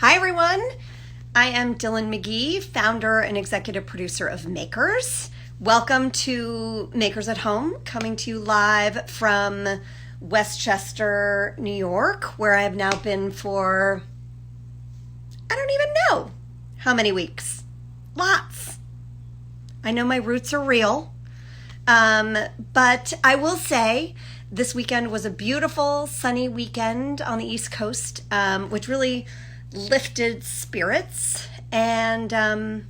Hi, everyone. I am Dyllan McGee, founder and executive producer of Makers. Welcome to Makers at Home, coming to you live from Westchester, New York, where I have now been for, I don't even know how many weeks. Lots. I know my roots are real, but I will say this weekend was a beautiful, sunny weekend on the East Coast, which really lifted spirits. And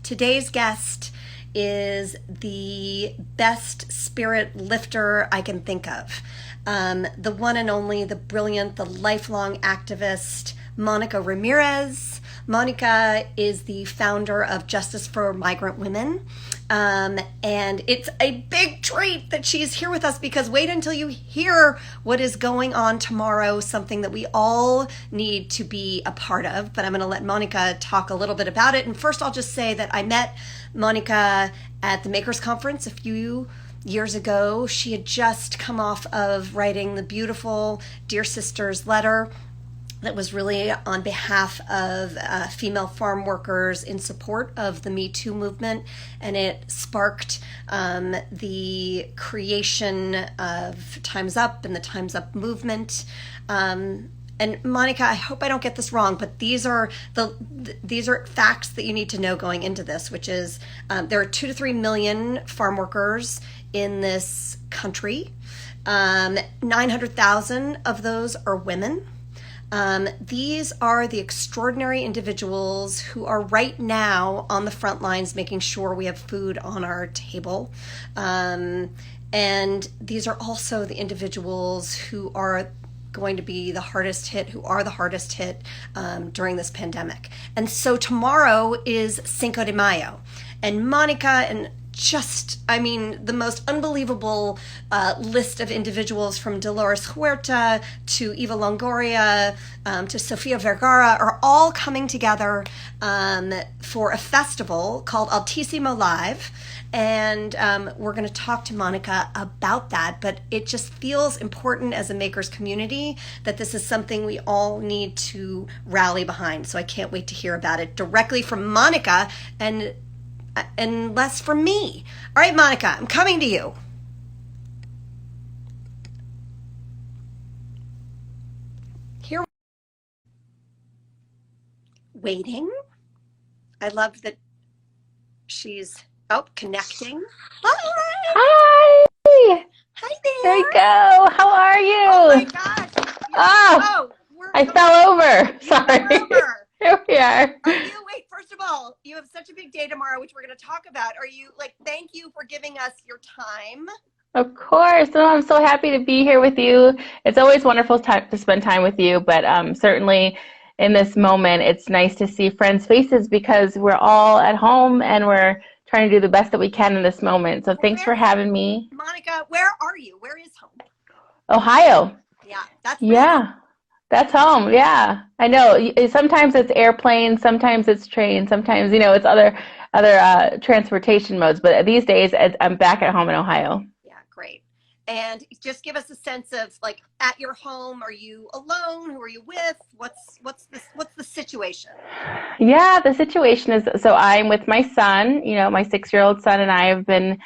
today's guest is the best spirit lifter I can think of. The one and only, the brilliant, the lifelong activist, Mónica Ramírez. Mónica is the founder of Justice for Migrant Women. And it's a big treat that she's here with us, because wait until you hear what is going on tomorrow, something that we all need to be a part of. But I'm going to let Mónica talk a little bit about it. And first, I'll just say that I met Mónica at the Makers Conference a few years ago. She had just come off of writing the beautiful Dear Sisters letter that was really on behalf of female farm workers in support of the Me Too movement, and it sparked the creation of Time's Up and the Time's Up movement. And Mónica, I hope I don't get this wrong, but these are facts that you need to know going into this, which is there are 2 to 3 million farm workers in this country. 900,000 of those are women. These are the extraordinary individuals who are right now on the front lines making sure we have food on our table. And these are also the individuals who are going to be the hardest hit, during this pandemic. And so tomorrow is Cinco de Mayo. And Mónica and the most unbelievable list of individuals, from Dolores Huerta to Eva Longoria to Sofia Vergara, are all coming together for a festival called Altissimo Live. And we're going to talk to Mónica about that. But it just feels important as a Makers community that this is something we all need to rally behind. So I can't wait to hear about it directly from Mónica and less from me. All right, Mónica, I'm coming to you. Here, waiting. I love that she's connecting. Hi. Hi there. There you go. How are you? Oh my gosh. I fell over. Sorry. Here we are. Wait, first of all, you have such a big day tomorrow, which we're going to talk about. Thank you for giving us your time. Of course. Oh, I'm so happy to be here with you. It's always wonderful to spend time with you, but certainly in this moment, it's nice to see friends' faces, because we're all at home and we're trying to do the best that we can in this moment. So thanks for having me. Mónica, where are you? Where is home? Ohio. Yeah, that's That's home. Yeah, I know. Sometimes it's airplane, sometimes it's train, sometimes it's other transportation modes. But these days, I'm back at home in Ohio. Yeah, great. And just give us a sense of, at your home, are you alone? Who are you with? What's the situation? Yeah, the situation is, so I'm with my son. My 6-year-old son and I have been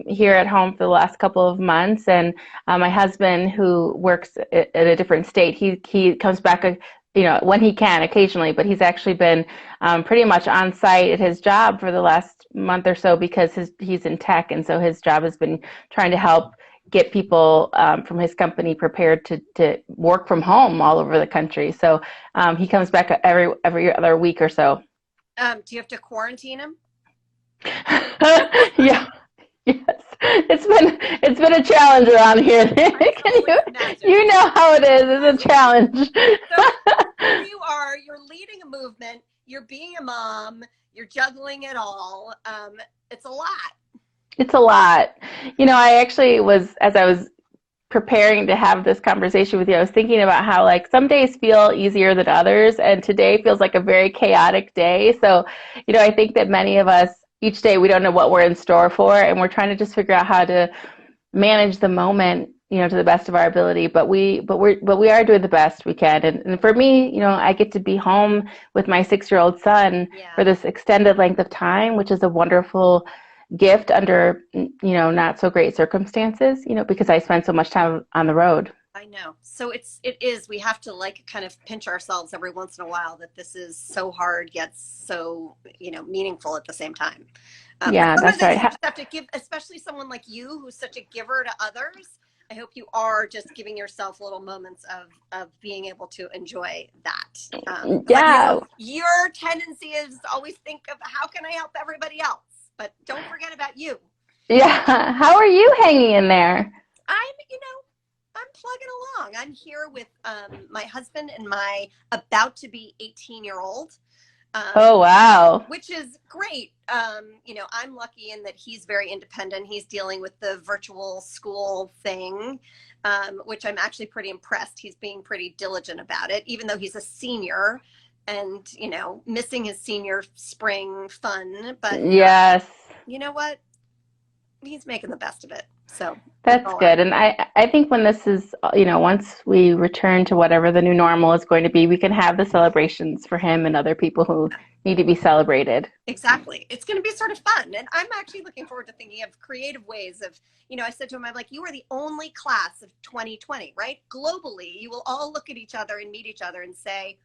here at home for the last couple of months, and my husband, who works at a different state, he comes back when he can occasionally, but he's actually been pretty much on site at his job for the last month or so, because he's in tech, and so his job has been trying to help get people from his company prepared to work from home all over the country. So he comes back every other week or so. Do you have to quarantine him? Yeah. Yes, it's been a challenge around here. You know how it is. It's a challenge. So here you are. You're leading a movement. You're being a mom. You're juggling it all. It's a lot. It's a lot. I actually as I was preparing to have this conversation with you, I was thinking about how some days feel easier than others, and today feels like a very chaotic day. So, I think that many of us, each day we don't know what we're in store for, and we're trying to just figure out how to manage the moment, to the best of our ability, but we are doing the best we can. And for me, I get to be home with my 6-year-old son for this extended length of time, which is a wonderful gift under, not so great circumstances, because I spend so much time on the road. I know. So we have to kind of pinch ourselves every once in a while that this is so hard, yet so, meaningful at the same time. Yeah, that's right. You just have to give, especially someone like you, who's such a giver to others. I hope you are just giving yourself little moments of being able to enjoy that. Yeah. Your tendency is to always think of how can I help everybody else, but don't forget about you. Yeah. How are you hanging in there? I'm plugging along. I'm here with my husband and my about to be 18-year-old. Oh, wow. Which is great. I'm lucky in that he's very independent. He's dealing with the virtual school thing, which I'm actually pretty impressed. He's being pretty diligent about it, even though he's a senior and, missing his senior spring fun. But yes, you know what? He's making the best of it. So that's good. And I think when this is, once we return to whatever the new normal is going to be, we can have the celebrations for him and other people who need to be celebrated. Exactly. It's going to be sort of fun. And I'm actually looking forward to thinking of creative ways of, I said to him, I'm like, you are the only class of 2020, right? Globally, you will all look at each other and meet each other and say,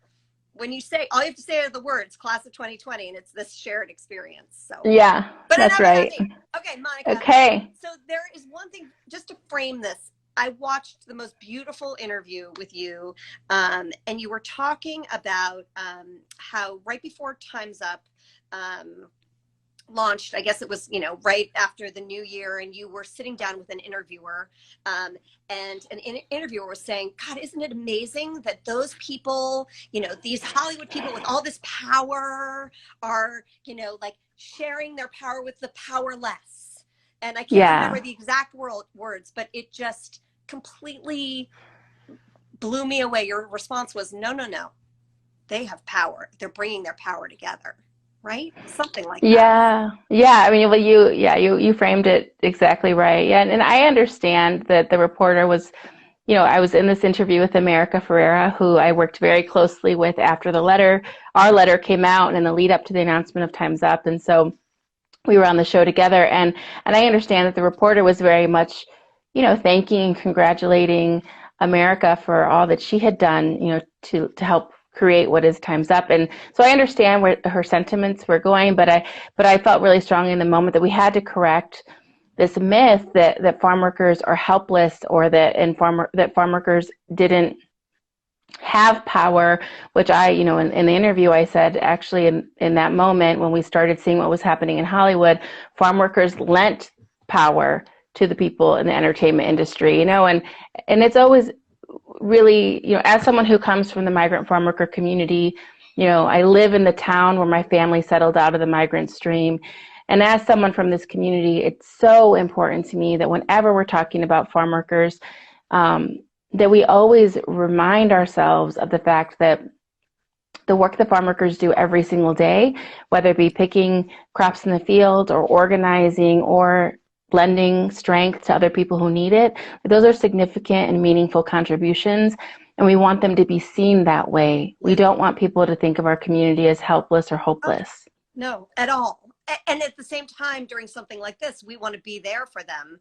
when you say, all you have to say are the words class of 2020, and it's this shared experience. So yeah, but that's right. Okay, Monica. Okay. So there is one thing, just to frame this. I watched the most beautiful interview with you, and you were talking about how right before Time's Up launched, I guess it was, right after the new year, and you were sitting down with an interviewer, and an interviewer was saying, God, isn't it amazing that those people, these Hollywood people with all this power are, sharing their power with the powerless. And I can't remember the exact words, but it just completely blew me away. Your response was, no. They have power. They're bringing their power together. Right? Something like that. Yeah. I mean, well, you framed it exactly right. Yeah. And I understand that the reporter was, I was in this interview with America Ferrera, who I worked very closely with after our letter came out and in the lead up to the announcement of Time's Up. And so we were on the show together, and I understand that the reporter was very much, thanking and congratulating America for all that she had done, to help create what is Time's Up. And so I understand where her sentiments were going, but I felt really strongly in the moment that we had to correct this myth that farm workers are helpless, or that farm workers didn't have power, which I, in the interview, I said, actually, in that moment, when we started seeing what was happening in Hollywood, farm workers lent power to the people in the entertainment industry, and it's always really, as someone who comes from the migrant farm worker community, I live in the town where my family settled out of the migrant stream. And as someone from this community, it's so important to me that whenever we're talking about farm workers, that we always remind ourselves of the fact that the work that farm workers do every single day, whether it be picking crops in the field or organizing or lending strength to other people who need it, those are significant and meaningful contributions, and we want them to be seen that way. We don't want people to think of our community as helpless or hopeless. No, at all. And at the same time, during something like this, we want to be there for them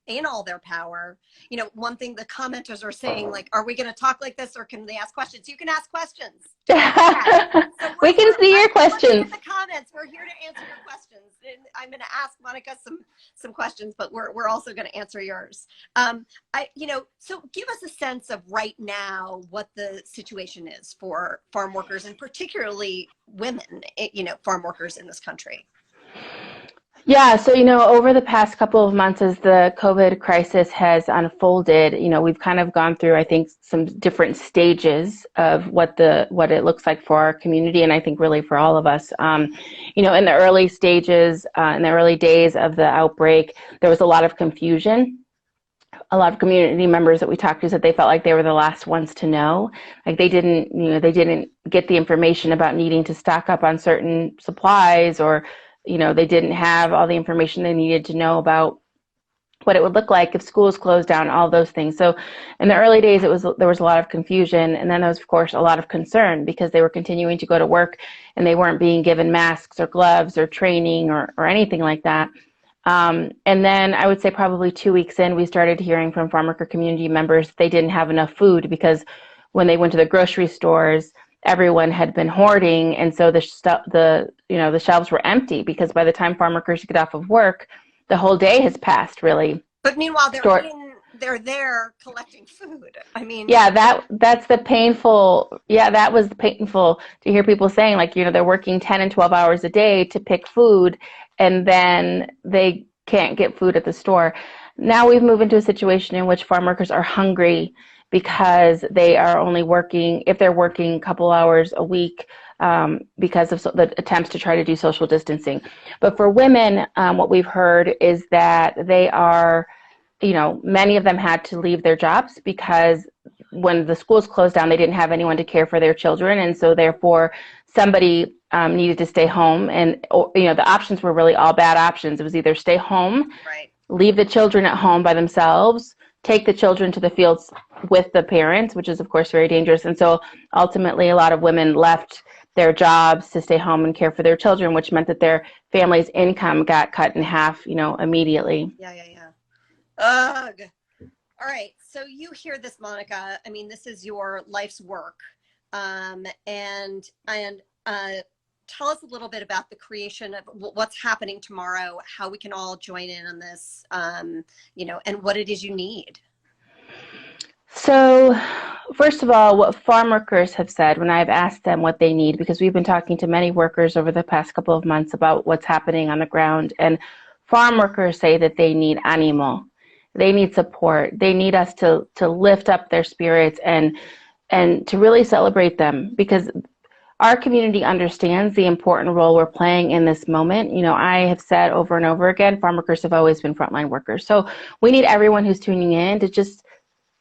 in all their power. One thing the commenters are saying, like, are we going to talk like this, or can they ask questions? You can ask questions. So we can see your questions. In the comments, we're here to answer your questions. And I'm going to ask Monica some questions, but we're also going to answer yours. So give us a sense of right now what the situation is for farm workers, and particularly women, farm workers in this country. Yeah, so, over the past couple of months as the COVID crisis has unfolded, we've kind of gone through, I think, some different stages of what it looks like for our community, and I think really for all of us. In the early stages, in the early days of the outbreak, there was a lot of confusion. A lot of community members that we talked to said they felt like they were the last ones to know. Like they didn't get the information about needing to stock up on certain supplies, or they didn't have all the information they needed to know about, what it would look like if schools closed down, all those things. So in the early days, there was a lot of confusion, and then there was, of course, a lot of concern because they were continuing to go to work and they weren't being given masks or gloves or training or anything like that. And then I would say probably 2 weeks in, we started hearing from Farmworker community members they didn't have enough food because when they went to the grocery stores, everyone had been hoarding, and so the shelves were empty because by the time farm workers get off of work, the whole day has passed, really. But meanwhile, they're there collecting food. I mean, yeah, that's the painful. Yeah, that was painful to hear people saying, like, they're working 10 and 12 hours a day to pick food, and then they can't get food at the store. Now we've moved into a situation in which farm workers are hungry because they are only working, if they're working a couple hours a week, because of the attempts to try to do social distancing. But for women, what we've heard is that they are, many of them had to leave their jobs because when the schools closed down, they didn't have anyone to care for their children. And so therefore somebody needed to stay home. And, the options were really all bad options. It was either stay home, right, leave the children at home by themselves, take the children to the fields with the parents, which is, of course, very dangerous. And so ultimately, a lot of women left their jobs to stay home and care for their children, which meant that their family's income got cut in half, immediately. Yeah. Ugh. All right. So you hear this, Monica. I mean, this is your life's work. And tell us a little bit about the creation of what's happening tomorrow, how we can all join in on this, and what it is you need. So, first of all, what farm workers have said when I've asked them what they need, because we've been talking to many workers over the past couple of months about what's happening on the ground, and farm workers say that they need ánimo. They need support. They need us to lift up their spirits and to really celebrate them, because our community understands the important role we're playing in this moment. I have said over and over again, farm workers have always been frontline workers. So we need everyone who's tuning in to just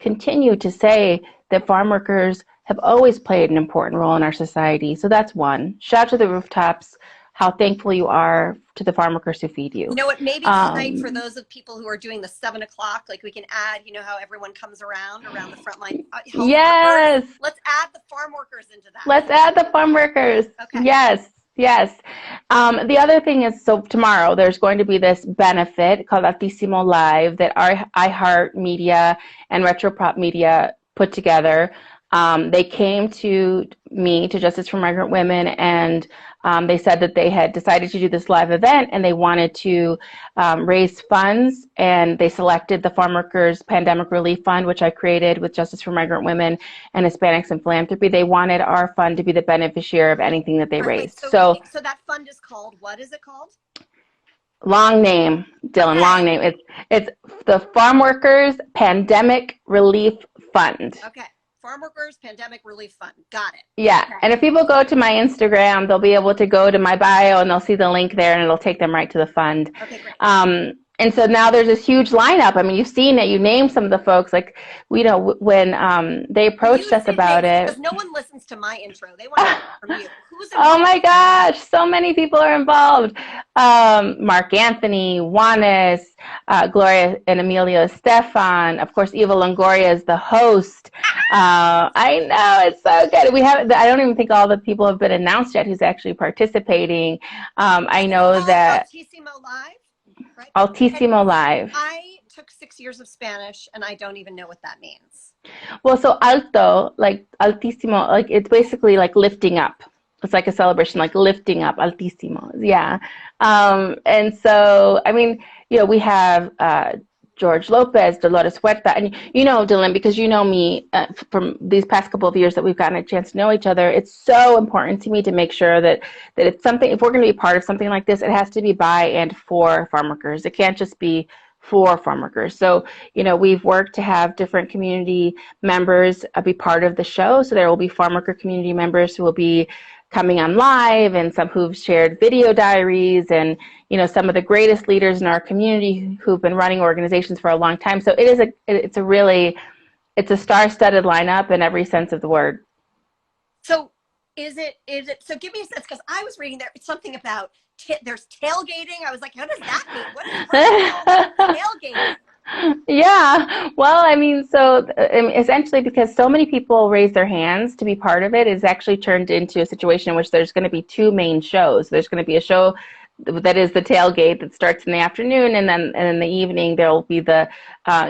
continue to say that farm workers have always played an important role in our society. So that's one. Shout to the rooftops how thankful you are to the farm workers who feed you. You know what, maybe tonight for those of people who are doing the 7 o'clock, like we can add, how everyone comes around the front line. Yes. Workers. Let's add the farm workers into that. Let's add the farm workers. Okay. Yes. The other thing is, so tomorrow there's going to be this benefit called Altissimo Live that our iHeart Media and Retropop Media put together. They came to me, to Justice for Migrant Women, and they said that they had decided to do this live event and they wanted to raise funds, and they selected the Farm Workers Pandemic Relief Fund, which I created with Justice for Migrant Women and Hispanics in Philanthropy. They wanted our fund to be the beneficiary of anything that they raised. So that fund is called, what is it called? Long name, Dyllan, okay. Long name. It's the Farm Workers Pandemic Relief Fund. Okay. Farm Workers Pandemic Relief Fund. Got it. Yeah. Okay. And if people go to my Instagram, they'll be able to go to my bio and they'll see the link there and it'll take them right to the fund. Okay, great. And so now there's this huge lineup. I mean, you've seen it. You named some of the folks. Like, when they approached us about it. Because no one listens to my intro. They want to hear from you. Who's involved? Oh my gosh, so many people are involved. Mark Anthony, Juanes, Gloria and Emilio Estefan. Of course, Eva Longoria is the host. I know, it's so good. I don't even think all the people have been announced yet who's actually participating. I know that Altissimo Live. Right? Altissimo Live. I took 6 years of Spanish and I don't even know what that means. Well, so alto, like altissimo, like it's basically like lifting up. It's like a celebration, like lifting up, altissimo. Yeah. And so, I mean, we have George Lopez, Dolores Huerta, and Dyllan, because you know me from these past couple of years that we've gotten a chance to know each other, it's so important to me to make sure that it's something, if we're going to be part of something like this, it has to be by and for farm workers. It can't just be for farm workers. So, we've worked to have different community members be part of the show. So there will be farm worker community members who will be coming on live, and some who've shared video diaries, and some of the greatest leaders in our community who've been running organizations for a long time. So it's a star-studded lineup in every sense of the word. So is it so give me a sense, because I was reading there something about there's tailgating. I was like, how does that mean? What is tailgating? Yeah. Well, I mean, so essentially, because so many people raise their hands to be part of it, it's actually turned into a situation in which there's going to be two main shows. There's going to be a show that is the tailgate that starts in the afternoon, and in the evening there will be the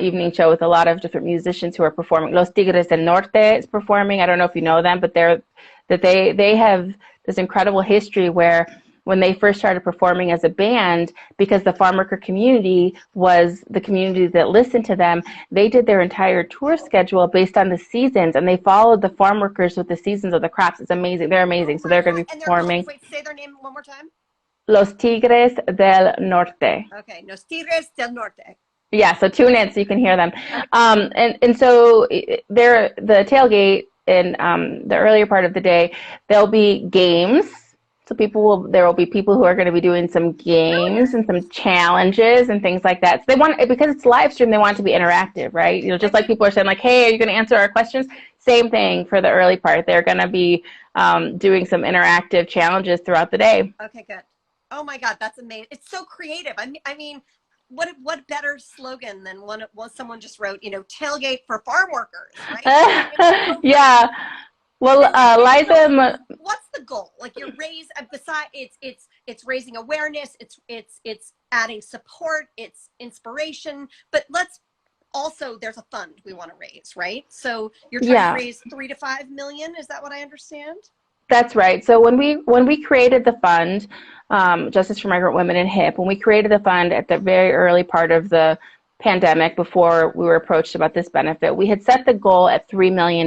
evening show with a lot of different musicians who are performing. Los Tigres del Norte is performing. I don't know if you know them, but they have this incredible history where when they first started performing as a band, because the Farmworker community was the community that listened to them, they did their entire tour schedule based on the seasons, and they followed the farm workers with the seasons of the crops. It's amazing. They're amazing. So they're going to be performing. Wait, say their name one more time. Los Tigres del Norte. Okay, Los Tigres del Norte. Yeah, so tune in so you can hear them. And so they're the tailgate in the earlier part of the day, there'll be games. So there will be people who are going to be doing some games and some challenges and things like that. So they want, because it's live stream, they want it to be interactive, right? You know, just like people are saying like, hey, are you going to answer our questions? Same thing for the early part. They're going to be doing some interactive challenges throughout the day. Okay, good. Oh my God, that's amazing. It's so creative. I mean, what better slogan than one someone just wrote, you know, tailgate for farm workers, right? Yeah. Well, Liza, what's the goal? Like you raise, besides it's raising awareness, it's adding support, it's inspiration, but let's also, there's a fund we want to raise, right? So you're trying to raise 3 to 5 million. Is that what I understand? That's right. So when we created the fund, Justice for Migrant Women and HIP, when we created the fund at the very early part of the pandemic, before we were approached about this benefit, we had set the goal at $3 million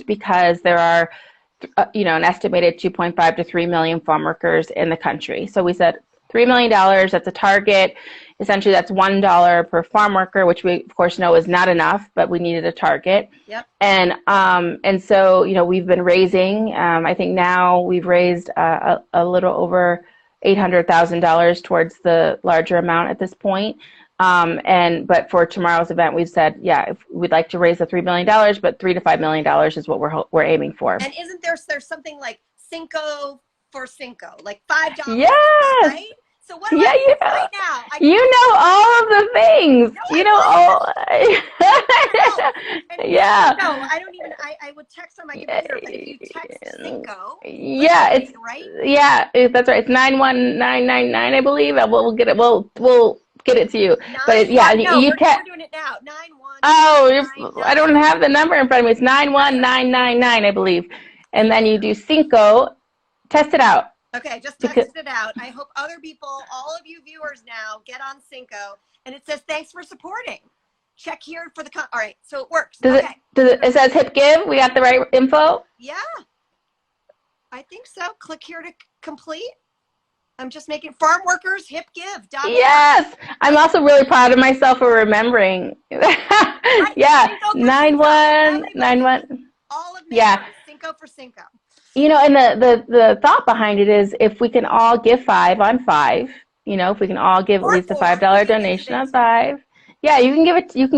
because there are, an estimated 2.5 to 3 million farm workers in the country. So we said $3 million, that's a target. Essentially, that's $1 per farm worker, which we, of course, know is not enough, but we needed a target. Yep. And so, we've been raising, I think now we've raised a little over $800,000 towards the larger amount at this point. But for tomorrow's event, we've said, if we'd like to raise the $3 million, but $3 to $5 million is what we're aiming for. And isn't there's something like Cinco for Cinco, like $5? Yes. Right? So what do I do right now? You know all of the things. No, you know all. Yeah. No, I don't even. I would text on my computer. Like if you text Cinco. Yeah, it's right. Yeah, that's right. It's 91999, I believe. We'll get it. We'll get it to you. But you text. We're doing it now. 91. Oh, I don't have the number in front of me. It's 91999, I believe. And then you do Cinco. Test it out. Okay, just text it out. I hope other people, all of you viewers now, get on Cinco. And it says, thanks for supporting. Check here for the, all right, so it works. It says hip give? We got the right info? Yeah, I think so. Click here to complete. I'm just making farm workers hip give. Yes, I'm also really proud of myself for remembering. Yeah, 9191. All of me, Cinco for Cinco. And the thought behind it is if we can all give 5 on 5, if we can all give at least a $5 donation on 5. Yeah, you can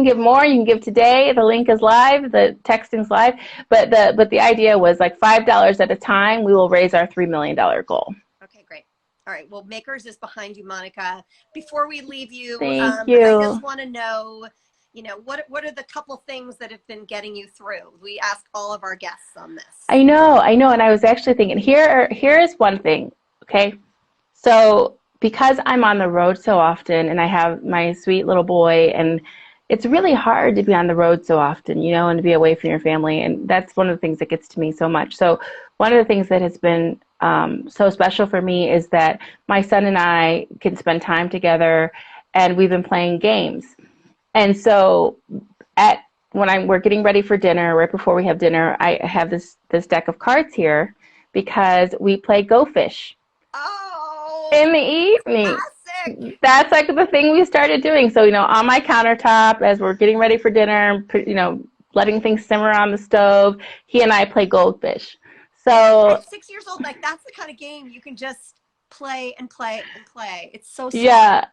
give more, you can give today. The link is live, the texting's live. But the idea was like $5 at a time, we will raise our $3 million goal. Okay, great. All right, well, Makers is behind you, Monica. Before we leave you, Thank you. I just want to know, what are the couple things that have been getting you through? We ask all of our guests on this. I know, and I was actually thinking, here is one thing, okay? So because I'm on the road so often and I have my sweet little boy, and it's really hard to be on the road so often, and to be away from your family, and that's one of the things that gets to me so much. So one of the things that has been so special for me is that my son and I can spend time together, and we've been playing games. And so when we're getting ready for dinner, right before we have dinner, I have this deck of cards here because we play Go Fish. Oh, in the evening. Classic. That's like the thing we started doing. So, on my countertop as we're getting ready for dinner, letting things simmer on the stove, he and I play goldfish. So at 6 years old, like that's the kind of game you can just play and play and play. It's so sweet. Yeah.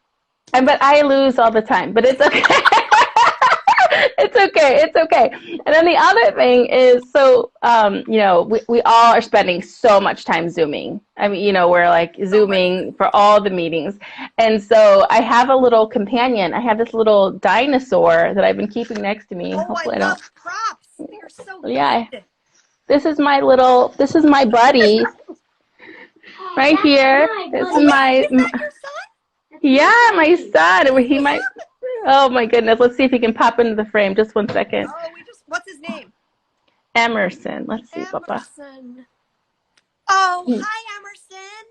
But I lose all the time, but it's okay. It's okay. It's okay. And then the other thing is, so, you know, we all are spending so much time Zooming. I mean, you know, we're like Zooming for all the meetings. And so I have a little companion. I have this little dinosaur that I've been keeping next to me. Oh, Hopefully I love props. They're so good. Yeah. This is my buddy right here. This is my, Is that your son? yeah, my son. He might, oh my goodness. Let's see if he can pop into the frame. Just 1 second. Oh, what's his name? Emerson. Let's see, Papa. Emerson. Oh, hi, Emerson.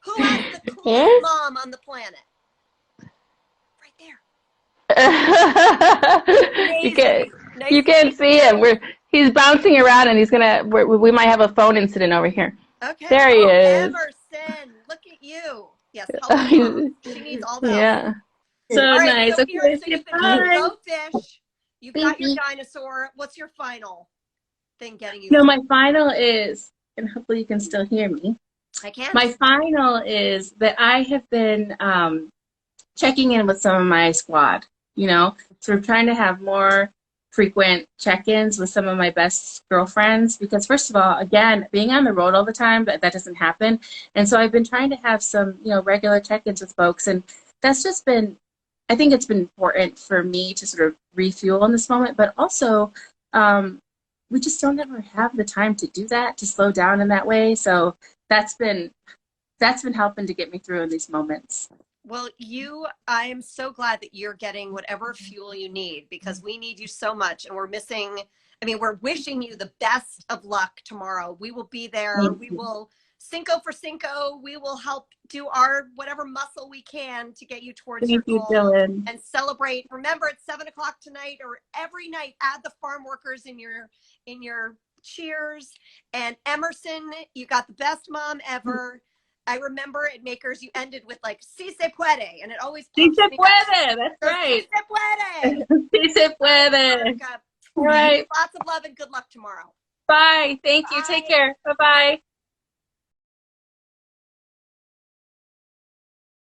Who has the coolest mom on the planet? Right there. You can't see him. He's bouncing around, and we might have a phone incident over here. Okay. There he is. Emerson, look at you. Yes, help her. She needs all the help. Yeah. So nice. So Okay, you've been bye. fish. You've got your dinosaur. What's your final thing getting you? No, my final is, and hopefully you can still hear me. I can. My final is that I have been checking in with some of my squad, you know, so we're trying to have more frequent check-ins with some of my best girlfriends, because first of all, again, being on the road all the time, that doesn't happen. And so I've been trying to have some, you know, regular check-ins with folks, and that's just been, I think it's been important for me to sort of refuel in this moment, but also we just don't ever have the time to do that, to slow down in that way. So that's been helping to get me through in these moments. Well, I am so glad that you're getting whatever fuel you need, because we need you so much, and we're wishing you the best of luck tomorrow. We will be there. We will Cinco for Cinco. We will help do our whatever muscle we can to get you towards your goal. Dylan. And celebrate. Remember, it's 7 o'clock tonight, or every night, add the farm workers in your cheers. And Emerson, you got the best mom ever. I remember at Makers, you ended with like, si se puede, and it always Si se puede, that's right. Si se puede. Si se puede. All right. Lots of love and good luck tomorrow. Bye. Thank you. Bye. Take care. Bye-bye.